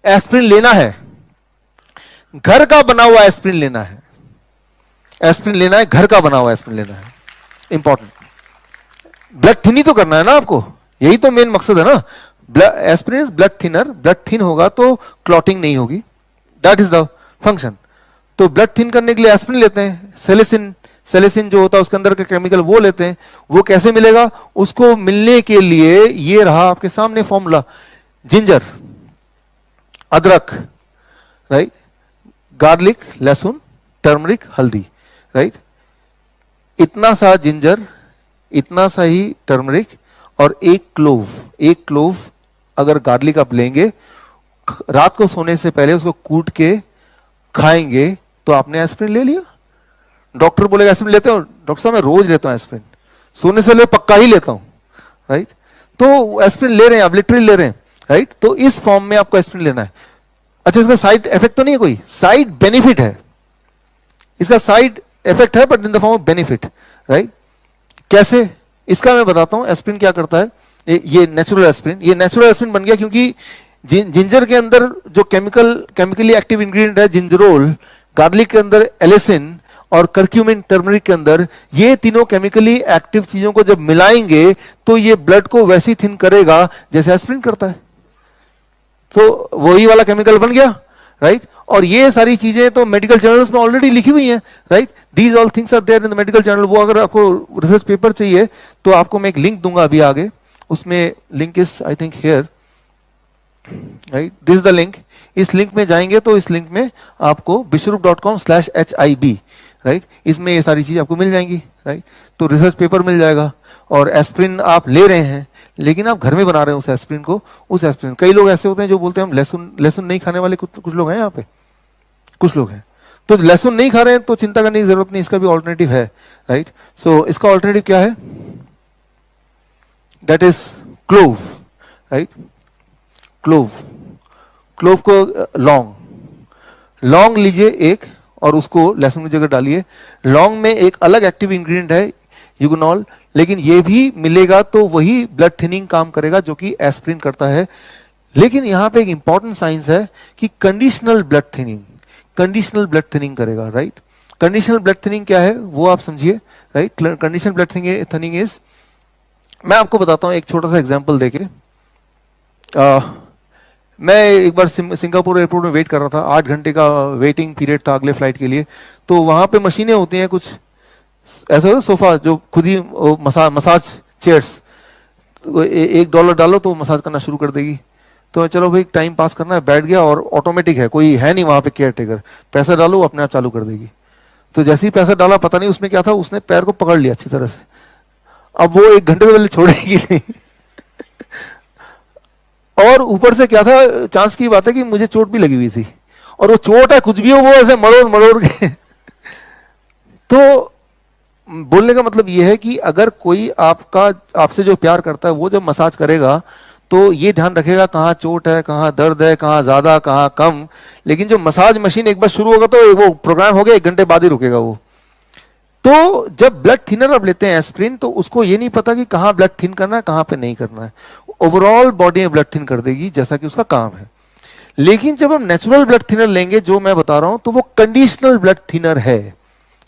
Aspirin लेना है, घर का बना हुआ एस्प्रिन लेना है, एस्प्रिन लेना है, घर का बना हुआ एस्प्रिन लेना है, इंपॉर्टेंट। ब्लड थिन ही तो करना है ना आपको, यही तो मेन मकसद है ना। Aspirin is blood thinner, blood thin होगा तो क्लॉटिंग नहीं होगी, दैट इज द फंक्शन। तो ब्लड थिन करने के लिए एस्प्रिन लेते हैं, सेलेसिन, सेलेसिन जो होता है उसके अंदर का केमिकल वो लेते हैं। वो कैसे मिलेगा, उसको मिलने के लिए ये रहा आपके सामने फॉर्मूला, जिंजर, अदरक, राइट, गार्लिक, लहसुन, टर्मरिक, हल्दी, राइट। इतना सा जिंजर, इतना सा ही टर्मरिक और एक क्लोव अगर गार्लिक आप लेंगे, रात को सोने से पहले उसको कूट के खाएंगे तो आपने एस्प्रिन ले लिया। डॉक्टर बोलेगा एस्प्रिन लेते हो, डॉक्टर साहब मैं रोज लेता हूं एस्प्रिन, सोने से पहले पक्का ही लेता हूं, राइट। तो एस्प्रिन ले रहे हैं आप, लिटरली ले रहे हैं, राइट। तो इस फॉर्म में आपको एस्प्रिन लेना है। अच्छा, इसका साइड इफेक्ट तो नहीं है, कोई साइड बेनिफिट है, इसका साइड इफेक्ट है but in the form of benefit, right. कैसे, इसका मैं बताता हूं। एस्प्रिन क्या करता है, ये नेचुरल एस्प्रिन, ये नेचुरल एस्प्रिन बन गया क्योंकि जिंजर के अंदर जो केमिकली एक्टिव इंग्रेडिएंट है जिंजरोल, गार्लिक के अंदर एलिसिन और कर्क्यूमिन टर्मरिक के अंदर, ये तीनों केमिकली एक्टिव चीजों को जब मिलाएंगे तो ये ब्लड को वैसे ही थिन करेगा जैसे एस्प्रिन करता है। तो वही वाला केमिकल बन गया, राइट। और ये सारी चीजें तो मेडिकल जर्नल्स में ऑलरेडी लिखी हुई हैं, right. These all things are there in the medical journal. वो अगर आपको रिसर्च पेपर चाहिए तो आपको मैं एक लिंक दूंगा अभी आगे, उसमें link is I think here, right, this the link. इस लिंक में जाएंगे तो इस लिंक में आपको bishrup.com/HIB, राइट, इसमें ये सारी चीज आपको मिल जाएंगी, राइट। तो रिसर्च पेपर मिल जाएगा। और एस्प्रिन आप ले रहे हैं लेकिन आप घर में बना रहे हैं उस एस्प्रिन को, उस एस्प्रिन, कई लोग ऐसे होते हैं जो बोलते हैं हम लहसुन नहीं खाने वाले, कुछ लोग हैं यहाँ पे, कुछ लोग हैं। तो लहसुन नहीं खा रहे हैं तो चिंता करने की जरूरत नहीं, इसका भी ऑल्टरनेटिव है, राइट। सो इसका ऑल्टरनेटिव क्या है, that is clove, right. Clove को लौंग लीजिए एक और उसको लहसुन की जगह डालिए। लौंग में एक अलग एक्टिव इंग्रेडिएंट है यूगोनॉल, लेकिन ये भी मिलेगा तो वही ब्लड थिनिंग काम करेगा जो कि एस्प्रिन करता है। लेकिन यहां पे एक इंपॉर्टेंट साइंस है कि कंडीशनल ब्लड थिनिंग करेगा, राइट। कंडीशनल ब्लड थिनिंग क्या है वो आप समझिए, right. Conditional blood thinning is, मैं आपको बताता हूं एक छोटा सा एग्जांपल देके। मैं एक बार सिंगापुर एयरपोर्ट में वेट कर रहा था, 8 घंटे का वेटिंग पीरियड था अगले फ्लाइट के लिए। तो वहां पे मशीनें होती हैं कुछ ऐसा होता, सोफा जो खुद ही मसाज चेयर्स, $1 डालो तो मसाज करना शुरू कर देगी। तो चलो भाई टाइम पास करना है, बैठ गया और ऑटोमेटिक है, कोई है नहीं वहां पे केयर टेकर, पैसा डालो अपने आप चालू कर देगी। तो जैसे ही पैसा डाला, पता नहीं उसमें क्या था, उसने पैर को पकड़ लिया अच्छी तरह से। अब वो 1 घंटे से पहले छोड़ेगी नहीं। और ऊपर से क्या था, चांस की बात है कि मुझे चोट भी लगी हुई थी, और वो चोट है कुछ भी हो, वो ऐसे मरोड़ के। तो बोलने का मतलब ये है कि अगर कोई आपसे जो प्यार करता है वो जब मसाज करेगा तो ये ध्यान रखेगा कहाँ चोट है, कहाँ दर्द है, कहाँ ज्यादा कहाँ कम। लेकिन जो मसाज मशीन एक बार शुरू होगा तो वो प्रोग्राम हो गया, 1 घंटे बाद ही रुकेगा वो। तो जब ब्लड थिनर आप लेते हैं एस्प्रिन, तो उसको ये नहीं पता कि कहाँ ब्लड थिन करना है, कहाँ पे नहीं करना है, ओवरऑल बॉडी में ब्लड थिन कर देगी जैसा कि उसका काम है। लेकिन जब हम नेचुरल ब्लड थिनर लेंगे जो मैं बता रहा हूं, तो वो कंडीशनल ब्लड थिनर है,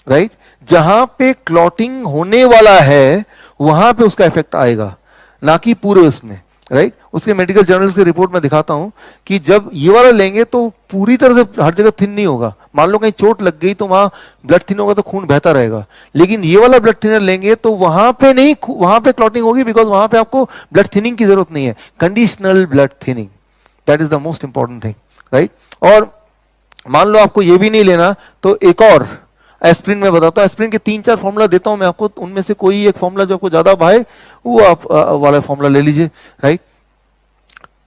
राइट। जहां पे क्लॉटिंग होने वाला है वहां पे उसका इफेक्ट आएगा, ना कि पूरे उसमें, राइट। उसके मेडिकल जर्नल्स की रिपोर्ट में दिखाता हूं कि जब ये वाला लेंगे तो पूरी तरह से हर जगह थिन नहीं होगा। मान लो कहीं चोट लग गई तो वहां ब्लड थिन होगा तो खून बहता रहेगा। लेकिन ये वाला ब्लड थिनर लेंगे तो वहां पे नहीं, वहां पे क्लॉटिंग होगी, बिकॉज वहां पे आपको ब्लड थिनिंग की जरूरत नहीं है। Conditional blood thinning, that is the most important thing, right. और मान लो आपको ये भी नहीं लेना तो एक और एस्प्रिन में बताता हूं। एस्प्रिन के 3-4 फॉर्मूला देता हूं मैं आपको, उनमें से कोई एक फॉर्मूला जो आपको ज्यादा भाए वो आप वाला फॉर्मूला ले लीजिए, right.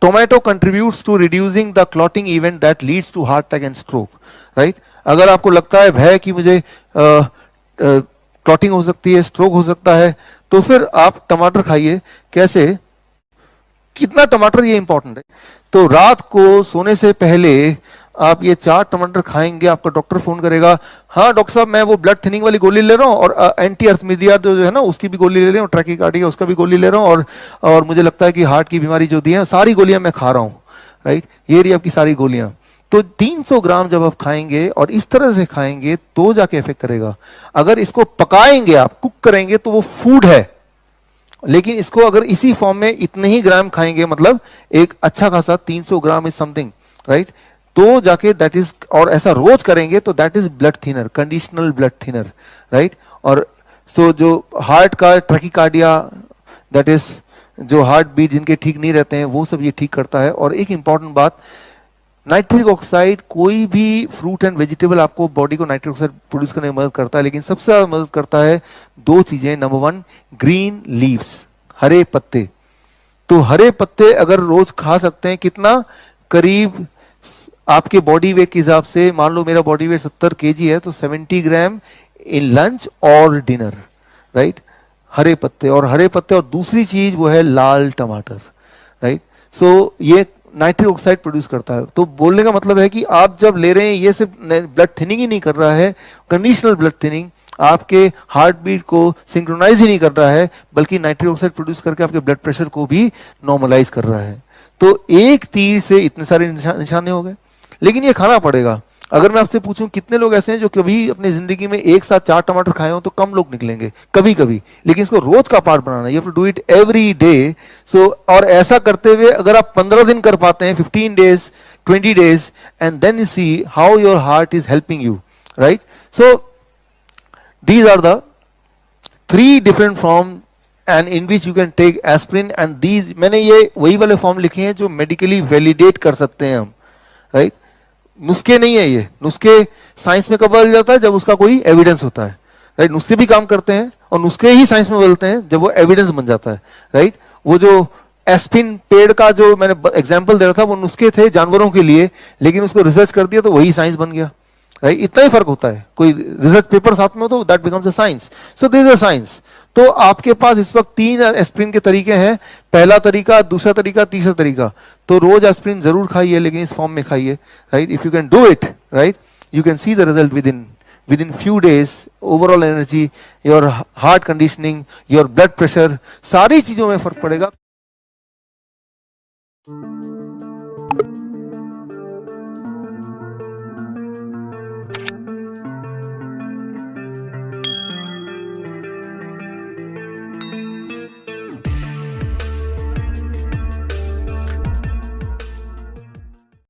Tomato contributes to reducing the clotting event that leads to heart attack and stroke, right. अगर आपको लगता है भय कि मुझे क्लॉटिंग हो सकती है, स्ट्रोक हो सकता है, तो फिर आप टमाटर खाइए। कैसे, कितना टमाटर, ये इंपॉर्टेंट है। तो रात को सोने से पहले आप ये 4 टमाटर खाएंगे, आपका डॉक्टर फोन करेगा, हाँ डॉक्टर साहब मैं वो ब्लड थिनिंग वाली गोली ले रहा हूँ और एंटी अर्थमिदिया जो है ना उसकी भी गोली ले रहा हूँ, ट्रैकीकार्डिया उसका भी गोली ले रहा हूँ, और मुझे लगता है कि हार्ट की बीमारी जो दी है सारी गोलियां मैं खा रहा हूँ, राइट, ये रही आपकी सारी गोलियां। तो 300 ग्राम जब आप खाएंगे और इस तरह से खाएंगे तो जाके इफेक्ट करेगा। अगर इसको पकाएंगे, आप कुक करेंगे, तो वो फूड है, लेकिन इसको अगर इसी फॉर्म में इतने ही ग्राम खाएंगे, मतलब एक अच्छा खासा 300 ग्राम इज समथिंग, राइट, तो जाके दैट इज, और ऐसा रोज करेंगे तो that is blood thinner, conditional blood thinner, right. और सो जो हार्ट का ट्रैकिकार्डिया, दैट इज जो हार्ट बीट जिनके ठीक नहीं रहते हैं, वो सब ये ठीक करता है। और एक इंपॉर्टेंट बात, नाइट्रिक ऑक्साइड, कोई भी फ्रूट एंड वेजिटेबल आपको बॉडी को नाइट्रिक ऑक्साइड प्रोड्यूस करने में मदद करता है, लेकिन सबसे ज्यादा मदद करता है दो चीजें। नंबर वन, ग्रीन लीव्स, हरे पत्ते। तो हरे पत्ते अगर रोज खा सकते हैं, कितना, करीब आपके बॉडी वेट के हिसाब से, मान लो मेरा बॉडी वेट 70 केजी है, तो 70 ग्राम इन लंच और डिनर, राइट, हरे पत्ते। और हरे पत्ते, और दूसरी चीज वो है लाल टमाटर, राइट। सो ये नाइट्रिक ऑक्साइड प्रोड्यूस करता है। तो बोलने का मतलब है कि आप जब ले रहे हैं, ये सिर्फ ब्लड थिनिंग ही नहीं कर रहा है, कंडीशनल ब्लड थिनिंग, आपके हार्ट बीट को सिंक्रोनाइज ही नहीं कर रहा है, बल्कि नाइट्रिक ऑक्साइड प्रोड्यूस करके आपके ब्लड प्रेशर को भी नॉर्मलाइज कर रहा है। तो एक तीर से इतने सारे निशाने हो गए। लेकिन ये खाना पड़ेगा। अगर मैं आपसे पूछूं कितने लोग ऐसे हैं जो कभी अपनी जिंदगी में एक साथ 4 टमाटर खाए हो, तो कम लोग निकलेंगे, कभी कभी। लेकिन इसको रोज का पार्ट बनाना, you have to do it every day. So, और ऐसा करते हुए अगर आप 15 दिन कर पाते हैं, 15 days, 20 days, and then you see how your heart is helping you, right. So these are the 3 different form and in which you can take aspirin. And these, मैंने ये वही वाले फॉर्म लिखे हैं जो मेडिकली वैलिडेट कर सकते हैं हम, राइट। नुस्खे नहीं है ये, नुस्खे साइंस में कब बदल जाता है, जब उसका कोई एविडेंस होता है, राइट। नुस्खे भी काम करते हैं, और नुस्खे ही साइंस में बदलते हैं जब वो एविडेंस बन जाता है, राइट। वो जो एस्पिन पेड़ का जो मैंने एग्जांपल दे रहा था, वो नुस्खे थे जानवरों के लिए, लेकिन उसको रिसर्च कर दिया तो वही साइंस बन गया, राइट। इतना ही फर्क होता है, कोई रिसर्च पेपर साथ में हो तो that becomes a science. So this is a science. तो आपके पास इस वक्त 3 एस्प्रिन के तरीके हैं, पहला तरीका, दूसरा तरीका, तीसरा तरीका। तो रोज एस्प्रिन जरूर खाइए, लेकिन इस फॉर्म में खाइए, right. If you can do it, right, you can see the result with in few days. Overall energy, your heart conditioning, your blood pressure, सारी चीजों में फर्क पड़ेगा।